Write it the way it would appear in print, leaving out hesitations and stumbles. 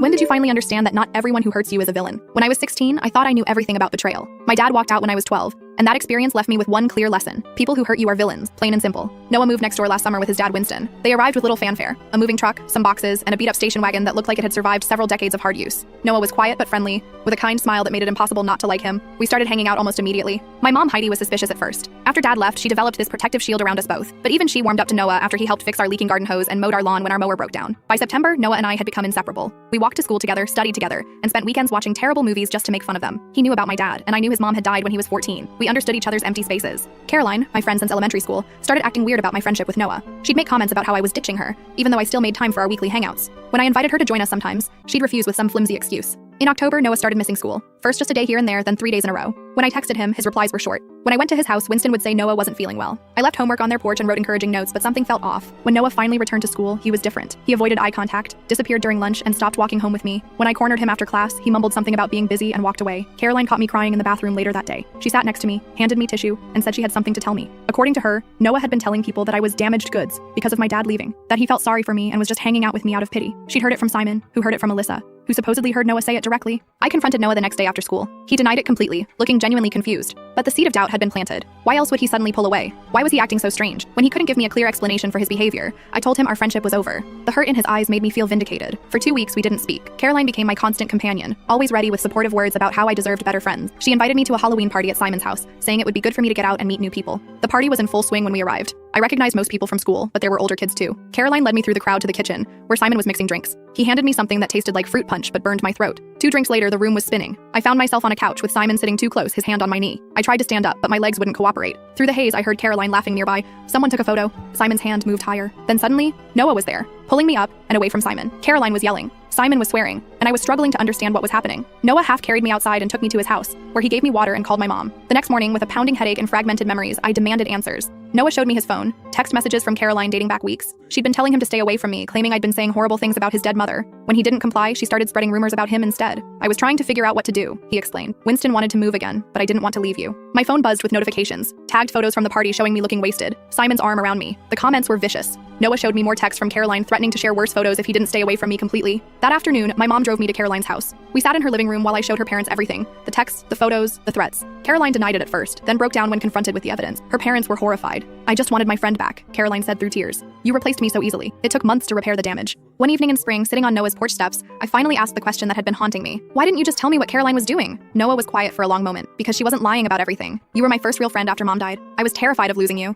When did you finally understand that not everyone who hurts you is a villain? When I was 16, I thought I knew everything about betrayal. My dad walked out when I was 12, and that experience left me with one clear lesson. People who hurt you are villains, plain and simple. Noah moved next door last summer with his dad Winston. They arrived with little fanfare, a moving truck, some boxes, and a beat-up station wagon that looked like it had survived several decades of hard use. Noah was quiet but friendly, with a kind smile that made it impossible not to like him. We started hanging out almost immediately. My mom Heidi was suspicious at first. After dad left, she developed this protective shield around us both. But even she warmed up to Noah after he helped fix our leaking garden hose and mowed our lawn when our mower broke down. By September, Noah and I had become inseparable. We walked to school together, studied together, and spent weekends watching terrible movies just to make fun of them. He knew about my dad, and I knew his mom had died when he was 14. We understood each other's empty spaces. Caroline, my friend since elementary school, started acting weird about my friendship with Noah. She'd make comments about how I was ditching her, even though I still made time for our weekly hangouts. When I invited her to join us sometimes, she'd refuse with some flimsy excuse. In October, Noah started missing school. First just a day here and there, then 3 days in a row. When I texted him, his replies were short. When I went to his house, Winston would say Noah wasn't feeling well. I left homework on their porch and wrote encouraging notes, but something felt off. When Noah finally returned to school, he was different. He avoided eye contact, disappeared during lunch, and stopped walking home with me. When I cornered him after class, he mumbled something about being busy and walked away. Caroline caught me crying in the bathroom later that day. She sat next to me, handed me tissue, and said she had something to tell me. According to her, Noah had been telling people that I was damaged goods because of my dad leaving, that he felt sorry for me and was just hanging out with me out of pity. She'd heard it from Simon, who heard it from Alyssa, who supposedly heard Noah say it directly. I confronted Noah the next day after school. He denied it completely, looking genuinely confused. But the seed of doubt had been planted. Why else would he suddenly pull away? Why was he acting so strange? When he couldn't give me a clear explanation for his behavior, I told him our friendship was over. The hurt in his eyes made me feel vindicated. For 2 weeks, we didn't speak. Caroline became my constant companion, always ready with supportive words about how I deserved better friends. She invited me to a Halloween party at Simon's house, saying it would be good for me to get out and meet new people. The party was in full swing when we arrived. I recognized most people from school, but there were older kids too. Caroline led me through the crowd to the kitchen, where Simon was mixing drinks. He handed me something that tasted like fruit punch but burned my throat. 2 drinks later, the room was spinning. I found myself on a couch with Simon sitting too close, his hand on my knee. I tried to stand up, but my legs wouldn't cooperate. Through the haze, I heard Caroline laughing nearby. Someone took a photo. Simon's hand moved higher. Then suddenly, Noah was there, pulling me up and away from Simon. Caroline was yelling. Simon was swearing, and I was struggling to understand what was happening. Noah half carried me outside and took me to his house, where he gave me water and called my mom. The next morning, with a pounding headache and fragmented memories, I demanded answers. Noah showed me his phone, text messages from Caroline dating back weeks. She'd been telling him to stay away from me, claiming I'd been saying horrible things about his dead mother. When he didn't comply, she started spreading rumors about him instead. I was trying to figure out what to do, he explained. Winston wanted to move again, but I didn't want to leave you. My phone buzzed with notifications, tagged photos from the party showing me looking wasted, Simon's arm around me. The comments were vicious. Noah showed me more texts from Caroline threatening to share worse photos if he didn't stay away from me completely. That afternoon, my mom drove me to Caroline's house. We sat in her living room while I showed her parents everything. The texts, the photos, the threats. Caroline denied it at first, then broke down when confronted with the evidence. Her parents were horrified. I just wanted my friend back, Caroline said through tears. You replaced me so easily. It took months to repair the damage. One evening in spring, sitting on Noah's porch steps, I finally asked the question that had been haunting me. Why didn't you just tell me what Caroline was doing? Noah was quiet for a long moment, because she wasn't lying about everything. You were my first real friend after mom died. I was terrified of losing you.